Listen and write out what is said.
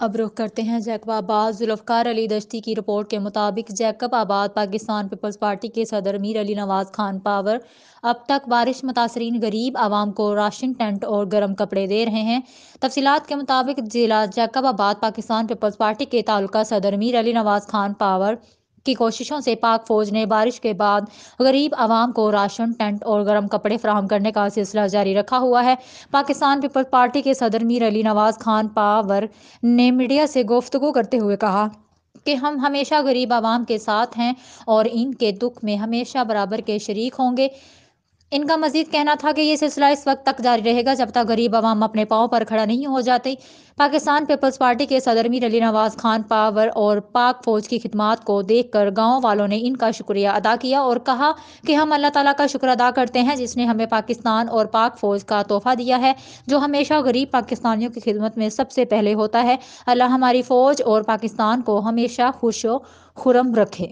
اب رخ کرتے ہیں جیکب آباد۔ ذوالفقار علی دشتی کی رپورٹ کے مطابق جیکب آباد پاکستان پیپلز پارٹی کے صدر میر علی نواز خان پاور اب تک بارش متاثرین غریب عوام کو راشن، ٹینٹ اور گرم کپڑے دے رہے ہیں۔ تفصیلات کے مطابق ضلع جیکب آباد پاکستان پیپلز پارٹی کے تعلقہ صدر میر علی نواز خان پاور کی کوششوں سے پاک فوج نے بارش کے بعد غریب عوام کو راشن، ٹینٹ اور گرم کپڑے فراہم کرنے کا سلسلہ جاری رکھا ہوا ہے۔ پاکستان پیپلز پارٹی کے صدر میر علی نواز خان پاور نے میڈیا سے گفتگو کرتے ہوئے کہا کہ ہم ہمیشہ غریب عوام کے ساتھ ہیں اور ان کے دکھ میں ہمیشہ برابر کے شریک ہوں گے۔ ان کا مزید کہنا تھا کہ یہ سلسلہ اس وقت تک جاری رہے گا جب تک غریب عوام اپنے پاؤں پر کھڑا نہیں ہو جاتی۔ پاکستان پیپلز پارٹی کے صدر میر علی نواز خان پاور اور پاک فوج کی خدمات کو دیکھ کر گاؤں والوں نے ان کا شکریہ ادا کیا اور کہا کہ ہم اللہ تعالیٰ کا شکر ادا کرتے ہیں جس نے ہمیں پاکستان اور پاک فوج کا تحفہ دیا ہے جو ہمیشہ غریب پاکستانیوں کی خدمت میں سب سے پہلے ہوتا ہے۔ اللہ ہماری فوج اور پاکستان کو ہمیشہ خوش و خرم رکھے۔